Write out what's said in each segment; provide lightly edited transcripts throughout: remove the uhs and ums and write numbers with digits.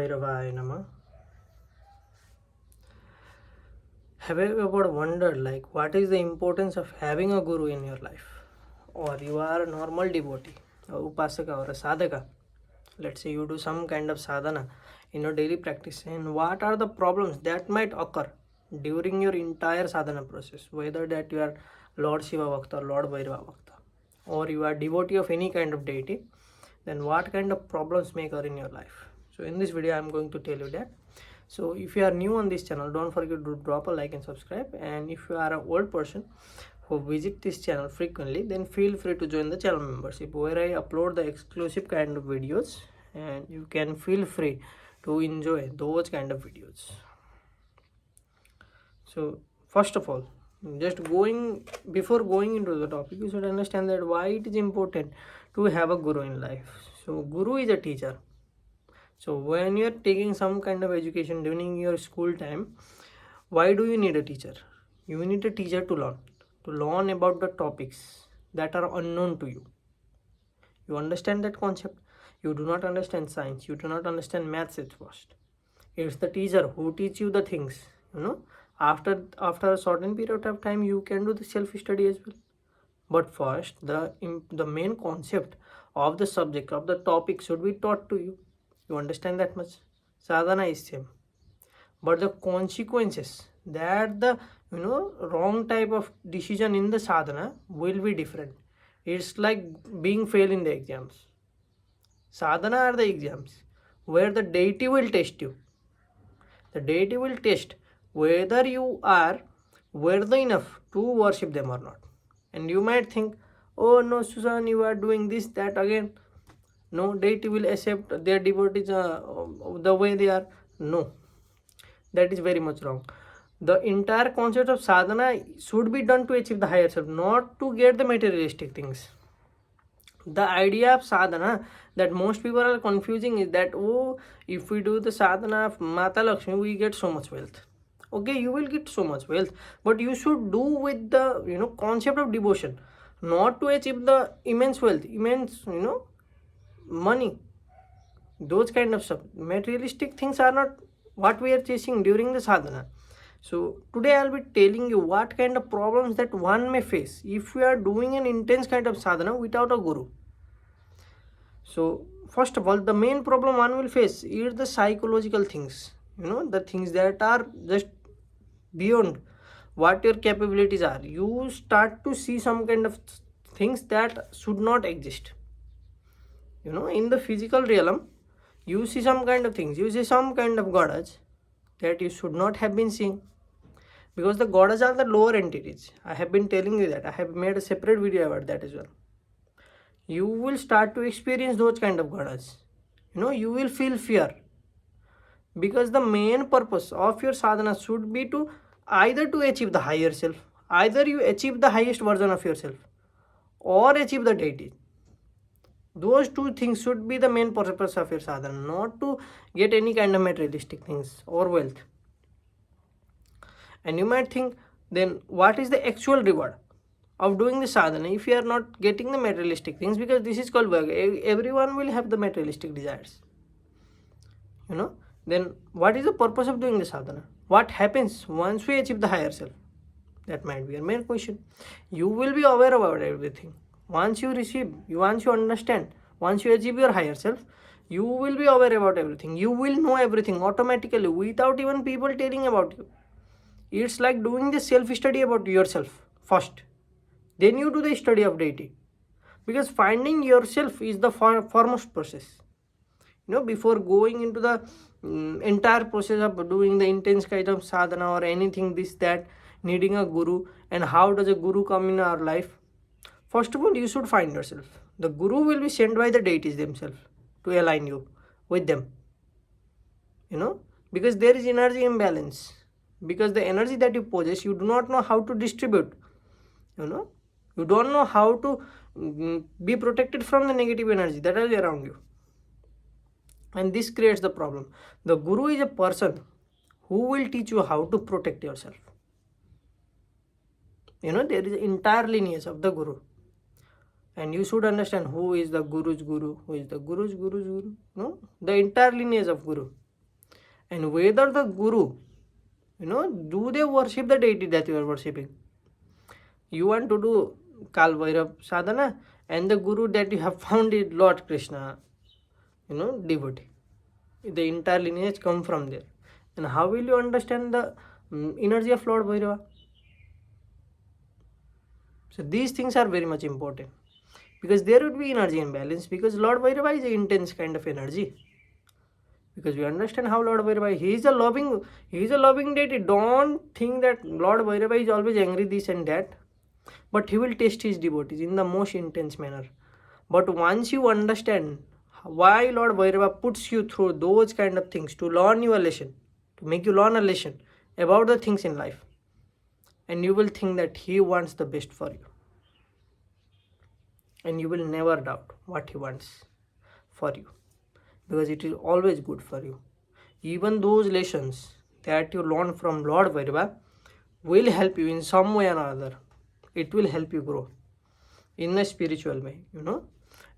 Bhairava Nama. Have you ever wondered what is the importance of having a guru in your life? Or you are a normal devotee, a upasaka or a sadhaka. Let's say you do some kind of sadhana in your daily practice, and what are the problems that might occur during your entire sadhana process, whether that you are Lord Shiva Bhakta or Lord Bhairava Bhakta, or you are devotee of any kind of deity, then what kind of problems may occur in your life. So in this video I am going to tell you that. So if you are new on this channel, don't forget to drop a like and subscribe, and if you are an old person who visit this channel frequently, then feel free to join the channel membership where I upload the exclusive kind of videos, and you can feel free to enjoy those kind of videos. So first of all, before going into the topic, you should understand that why it is important to have a guru in life. So guru is a teacher. So when you are taking some kind of education during your school time, why do you need a teacher? You need a teacher to learn about the topics that are unknown to you. You understand that concept? You do not understand science, you do not understand maths at first. It's the teacher who teach you the things. After a certain period of time, you can do the self-study as well. But first, the main concept of the subject, of the topic should be taught to you. You understand that much? Sadhana is same, but the consequences that the wrong type of decision in the sadhana will be different. It's like being fail in the exams. Sadhana are the exams where the deity will test you. The deity will test whether you are worthy enough to worship them or not. And you might think, oh no, Susan, you are doing this, that again. No, deity will accept their devotees the way they are. No, that is very much wrong. The entire concept of sadhana should be done to achieve the higher self, not to get the materialistic things. The idea of sadhana that most people are confusing is that, oh, if we do the sadhana of Mata Lakshmi, we get so much wealth. Okay, you will get so much wealth, but you should do with the concept of devotion, not to achieve the immense wealth, immense money, those kind of stuff. Materialistic things are not what we are chasing during the sadhana. So today I'll be telling you what kind of problems that one may face if we are doing an intense kind of sadhana without a guru. So first of all, the main problem one will face is the psychological things, the things that are just beyond what your capabilities are. You start to see some kind of things that should not exist. In the physical realm, you see some kind of things, you see some kind of goddess that you should not have been seeing, because the goddess are the lower entities. I have been telling you that. I have made a separate video about that as well. You will start to experience those kind of goddess. You will feel fear, because the main purpose of your sadhana should be to either to achieve the higher self, either you achieve the highest version of yourself, or achieve the deity. Those two things should be the main purpose of your sadhana, not to get any kind of materialistic things or wealth. And you might think, then what is the actual reward of doing the sadhana if you are not getting the materialistic things? Because this is called bhag. Everyone will have the materialistic desires. Then what is the purpose of doing the sadhana? What happens once we achieve the higher self? That might be your main question. You will be aware about everything. Once you understand, once you achieve your higher self, you will be aware about everything. You will know everything automatically without even people telling about you. It's like doing the self-study about yourself first. Then you do the study of deity. Because finding yourself is the foremost process. Before going into the entire process of doing the intense kind of sadhana or anything, this, that, needing a guru, and how does a guru come in our life? First of all, you should find yourself. The guru will be sent by the deities themselves to align you with them. Because there is energy imbalance. Because the energy that you possess, you do not know how to distribute. You don't know how to be protected from the negative energy that is around you. And this creates the problem. The guru is a person who will teach you how to protect yourself. There is an entire lineage of the guru. And you should understand who is the guru's guru, who is the guru's guru. The entire lineage of guru. and whether the guru, do they worship the deity that you are worshipping. You want to do Kaal Bhairava sadhana, and the guru that you have found is Lord Krishna, devotee. The entire lineage come from there. And how will you understand the energy of Lord Bhairava? So these things are very much important, because there would be energy imbalance, because Lord Bhairava is an intense kind of energy. Because we understand how Lord Bhairava, he is a loving deity. Don't think that Lord Bhairava is always angry, this and that, but he will test his devotees in the most intense manner. But once you understand why Lord Bhairava puts you through those kind of things, to learn you a lesson, to make you learn a lesson about the things in life, and you will think that he wants the best for you, and you will never doubt what he wants for you, because it is always good for you. Even those lessons that you learn from Lord Bhairava will help you in some way or other. It will help you grow in a spiritual way,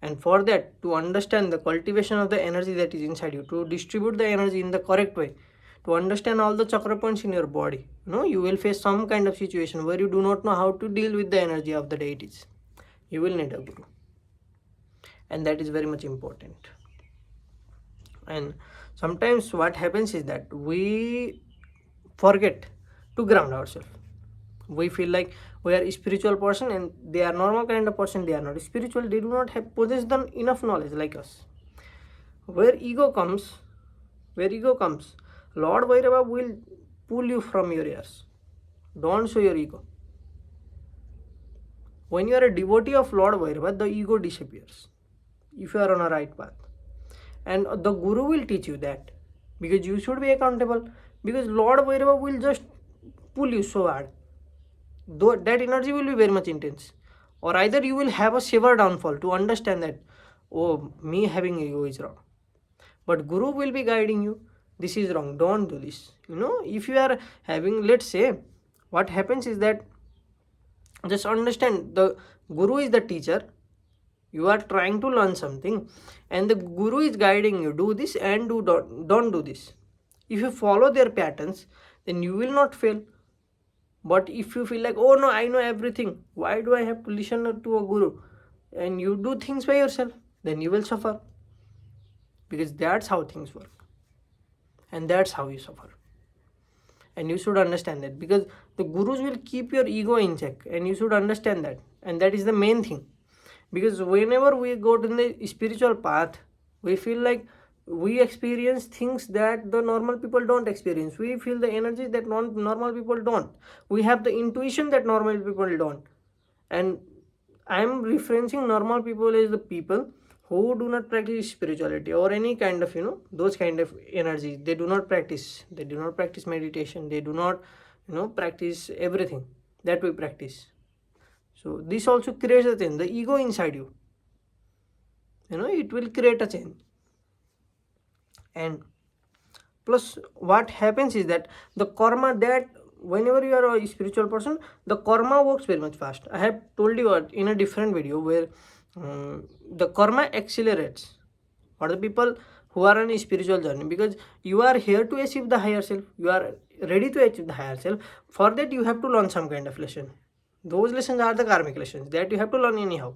and for that, to understand the cultivation of the energy that is inside you, to distribute the energy in the correct way, to understand all the chakra points in your body, you will face some kind of situation where you do not know how to deal with the energy of the deities. You will need a guru, and that is very much important. And sometimes what happens is that we forget to ground ourselves. We feel like we are a spiritual person, and they are normal kind of person. They are not spiritual. They do not have possess enough knowledge like us. Where ego comes, Lord Bhairava will pull you from your ears. Don't show your ego. When you are a devotee of Lord Bhairava, the ego disappears, if you are on a right path. And the guru will teach you that, because you should be accountable, because Lord Bhairava will just pull you so hard. Though that energy will be very much intense. Or either you will have a severe downfall to understand that, oh, me having ego is wrong. But guru will be guiding you. This is wrong. Don't do this. If you are having, let's say, what happens is that, just understand, the guru is the teacher. You are trying to learn something, and the guru is guiding you. Do this and don't do this. If you follow their patterns, then you will not fail. But if you feel like, oh no, I know everything, why do I have to listen to a guru, and you do things by yourself, then you will suffer. Because that's how things work, and that's how you suffer. And you should understand that, because the gurus will keep your ego in check, and you should understand that. And that is the main thing. Because whenever we go to the spiritual path, we feel like we experience things that the normal people don't experience. We feel the energy that normal people don't. We have the intuition that normal people don't. And I'm referencing normal people as the people who do not practice spirituality or any kind of, those kind of energies. They do not practice meditation. They do not, practice everything that we practice. So this also creates a change. The ego inside you, it will create a change. And plus, what happens is that the karma, that whenever you are a spiritual person, the karma works very much fast. I have told you in a different video where the karma accelerates for the people who are on a spiritual journey, because you are here to achieve the higher self. You are ready to achieve the higher self. For that, you have to learn some kind of lesson. Those lessons are the karmic lessons that you have to learn anyhow.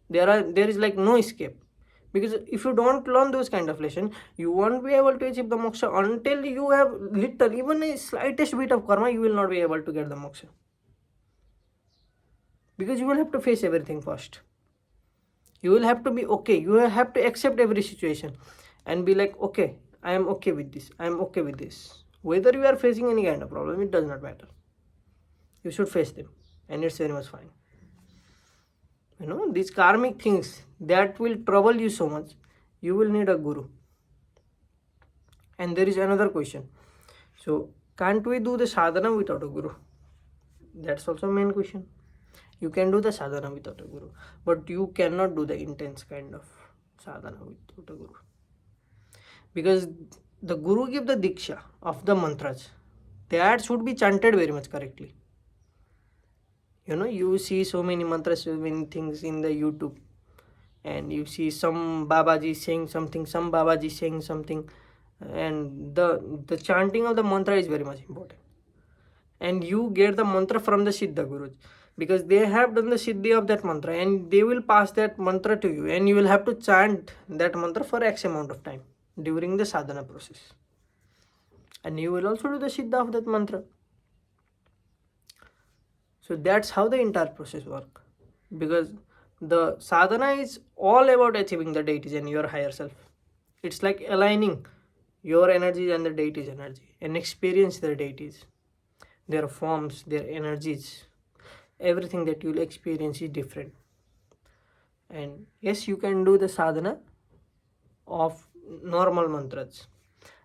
There is like no escape. Because if you don't learn those kind of lessons, you won't be able to achieve the moksha until you have even a slightest bit of karma. You will not be able to get the moksha, because you will have to face everything first. You will have to be okay. You will have to accept every situation and be like, okay, I am okay with this. I am okay with this. Whether you are facing any kind of problem, it does not matter. You should face them, and it's very much fine. These karmic things that will trouble you so much, you will need a guru. And there is another question. So, can't we do the sadhana without a guru? That's also a main question. You can do the sadhana without a guru, but you cannot do the intense kind of sadhana without a guru. Because the guru gives the diksha of the mantras. That should be chanted very much correctly. You see so many mantras, so many things in the YouTube, and you see some Babaji saying something, some Babaji saying something, and the chanting of the mantra is very much important. And you get the mantra from the Siddha Gurus, because they have done the Siddhi of that mantra, and they will pass that mantra to you, and you will have to chant that mantra for X amount of time during the sadhana process, and you will also do the Siddha of that mantra. So that's how the entire process works, because the sadhana is all about achieving the deities and your higher self. It's like aligning your energies and the deities' energy, and experience their deities, their forms, their energies. Everything that you'll experience is different. And yes, you can do the sadhana of normal mantras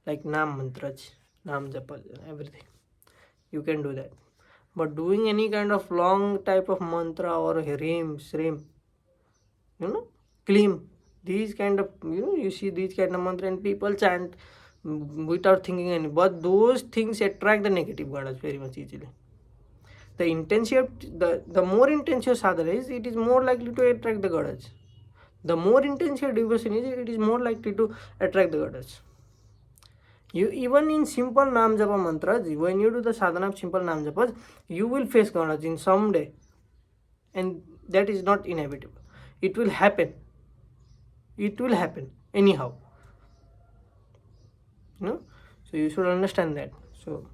like Nam mantras, Nam japa, everything. You can do that. But doing any kind of long type of mantra or Hrim, Shrim, Klim, these kind of, you see these kind of mantra and people chant without thinking any. But those things attract the negative gods very much easily. The intensity of the more intense your sadhana is, it is more likely to attract the goddess. The more intense your devotion is, it is more likely to attract the goddess. You even in simple Nam Japa mantras, when you do the sadhana of simple Nam Japas, you will face goddess in some day, and that is not inevitable. It will happen. It will happen anyhow. So you should understand that. So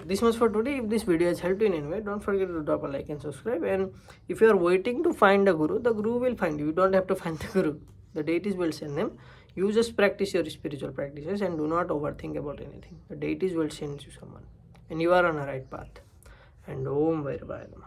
this much for today. If this video has helped you in any way, don't forget to drop a like and subscribe. And if you are waiting to find a guru, the guru will find you. You don't have to find the guru. The deities will send them. You just practice your spiritual practices and do not overthink about anything. The deities will send you someone, and you are on a right path. And Om Bhairava.